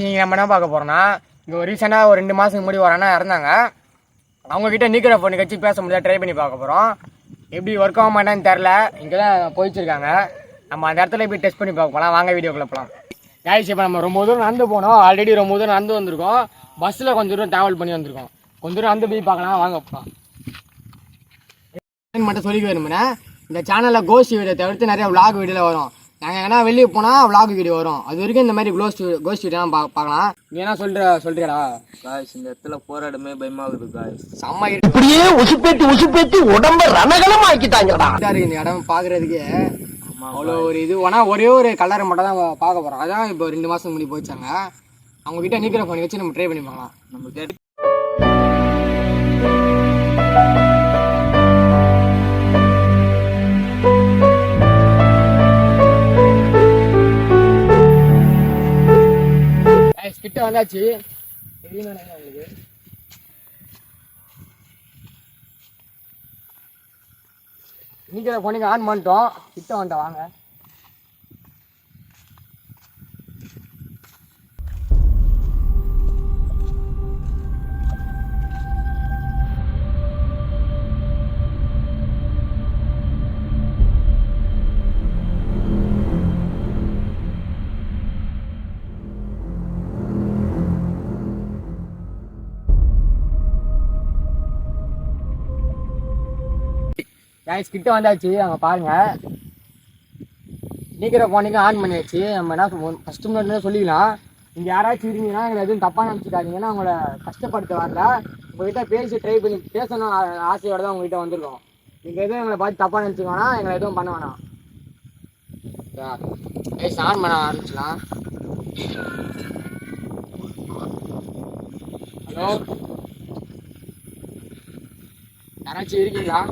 நீங்கள் நம்ம என்ன பார்க்க போகிறோன்னா இங்கே ஒரு ரீசெண்டாக ஒரு 2 மாதத்துக்கு முன்னாடி ஒரு அண்ணா இறந்தாங்க. அவங்கக்கிட்ட நீக்கிற ஃபோன் கட்சி பேச முடியாது, ட்ரை பண்ணி பார்க்க போகிறோம். எப்படி ஒர்க் ஆக மாட்டேன்னு தெரில. இங்கே தான் போயிச்சிருக்காங்க. நம்ம அந்த இடத்துல போய் டெஸ்ட் பண்ணி பார்க்க போகலாம். வாங்க வீடியோக்குள்ளே போகலாம். யாயிச்சு இப்போ நம்ம ரொம்ப தூரம் நடந்து போனோம். ஆல்ரெடி ரொம்ப தூரம் நடந்து வந்திருக்கோம். பஸ்ஸில் கொஞ்சம் தூரம் ட்ராவல் பண்ணி வந்திருக்கோம். கொஞ்சம் தூரம் நடந்து போய் பார்க்கலாம். வாங்க போகலாம். மட்டும் சொல்லிக்க வேணும்னா இந்த சேனலில் கோஸ்ட் வீடியோ தவிர்த்து நிறைய விளாக் வீடியோவில் வரும். நாங்கள் எங்கன்னா வெளியே போனால் விளாக் வீடியோ வரும். அது வரைக்கும் இந்த மாதிரி கோஸ்ட் வீடியோலாம் பார்க்கலாம். நீ என்ன சொல்கிறீடா காய்ஸ்? இந்த இடத்துல போராடமே பயமாகுது காய்ஸ். செம்ம இப்படியே உசுப்பேத்தி உடம்ப ரணகலம் ஆக்கிட்டாங்கடா. இந்த இடம் பார்க்குறதுக்கே அவ்வளோ ஒரு இது ஆனால் ஒரே ஒரு கலரை மட்டும் தான் பார்க்க போகிறோம். அதான் இப்போ 2 மாதம் முன்னாடி போயிச்சாங்க. அவங்ககிட்ட நீக்கிற ஃபோன் வச்சு நம்ம ட்ரை பண்ணி பார்க்கலாம். நம்ம கேட்டு கிட்ட வந்தாச்சு. உங்களுக்கு நீக்கிற ஃபோனுக்கு ஆன் பண்ணிட்டோம். கிட்ட வந்துட்டோம். வாங்க. கைஸ் கிட்ட வந்தாச்சு. அங்கே பாருங்க, நீக்கிற ஃபோனுக்கு ஆன் பண்ணியாச்சு. நம்ம என்ன ஃபஸ்ட்டு முன்னாடி சொல்லிக்கலாம். நீங்கள் யாராச்சும் இருந்தீங்கன்னா எங்களை எதுவும் தப்பாக நினச்சிக்காதீங்கன்னா அவங்கள கஷ்டப்படுத்த வரல. உங்கள்கிட்ட பேசி ட்ரை பண்ணி பேசணும் ஆசையோட தான் உங்கள்கிட்ட வந்திருக்கோம். நீங்கள் எதுவும் எங்களை பார்த்து தப்பாக நினச்சிக்கோனா எங்களை எதுவும் பண்ண வேணாம். கைஸ் ஆன் பண்ண ஆரம்பிச்சிக்கலாம். ஹலோ, யாராச்சும் இருக்கீங்களா?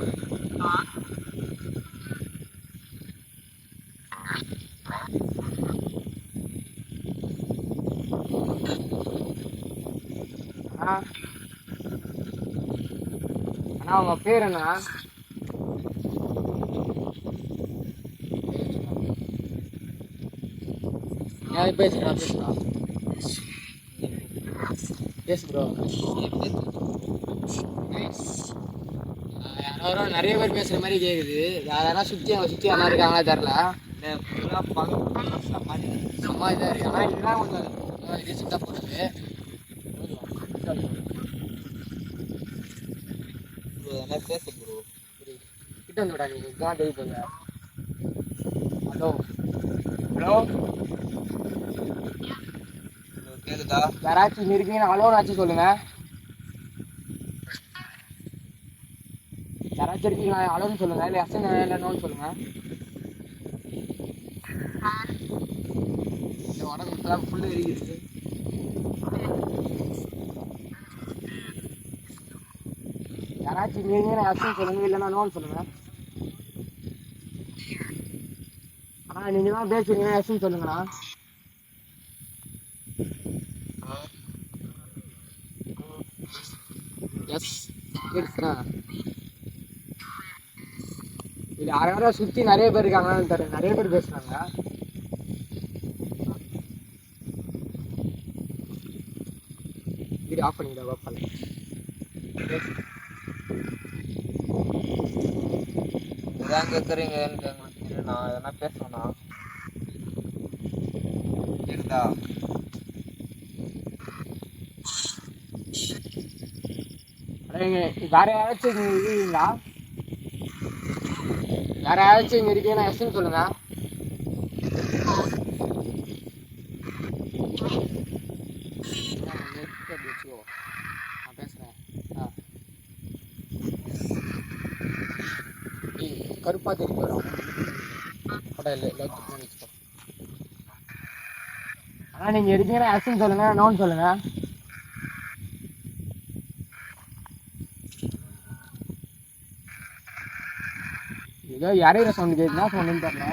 அண்ணா உங்க பேர் என்ன? பேசுறா பேசு ப்ரோ. யாரோ நிறைய பேர் பேசுற மாதிரி கேக்குது. யாரா சுத்தி யாரா இருக்காங்களா தெரியல. சமாஜா இருக்கு. ஆனா இதுதான் கொஞ்சம் ரீசெண்டா போனது. பேச ப்ரோ கிட்ட வந்துடா. நீங்க இதுதான் டெய்லி போங்க. ஹலோ ஹலோ கேக்குதா? யாராச்சும் இங்க இருக்கீங்கன்னா ஹலோனாச்சும் சொல்லுங்க. யாராச்சும் இருக்கீங்களா ஹலோன்னு சொல்லுங்க. இல்லை அசன் இல்லைன்னு சொல்லுங்க. இந்த உடம்பு இப்பதான் ஃபுல்லு எரிக்குது. யாராச்சும் இங்கே இருந்தீங்கன்னா அசன் சொல்லுங்க, இல்லைன்னா நோன்னு சொல்லுங்க. ஆனால் நீங்கள் தான் பேசுறீங்கன்னா அசன் சொல்லுங்கண்ணா. எஸ் கேட்குறா. இது யாராவது சுற்றி நிறைய பேர் இருக்காங்கன்னு தெரியல. நிறைய பேர் பேசுகிறாங்க. வீடியோ ஆஃப் பண்ணிக்கிட்டா பார்ப்பேன். இதான் கேட்குறீங்கன்னு எங்களுக்கு நான் எதனா பேசுவேண்ணா. கேக்குதா? வேற யாராச்சும் இங்கே இருக்கீங்களா? வேற யாராச்சும் இங்கே இருக்கீங்கன்னா எஸ்ன்னு சொல்லுங்க. நான் பேசுகிறேன். கருப்பா தெரிஞ்சு வரும். ஆனால் நீங்கள் இருக்கீங்கன்னா எஸ்ன்னு சொல்லுங்க, நோன்னு சொல்லுங்க. ஏதோ யாரையும் சவுண்ட் கேட்குன்னா சவுண்டுன்னு தெரியல.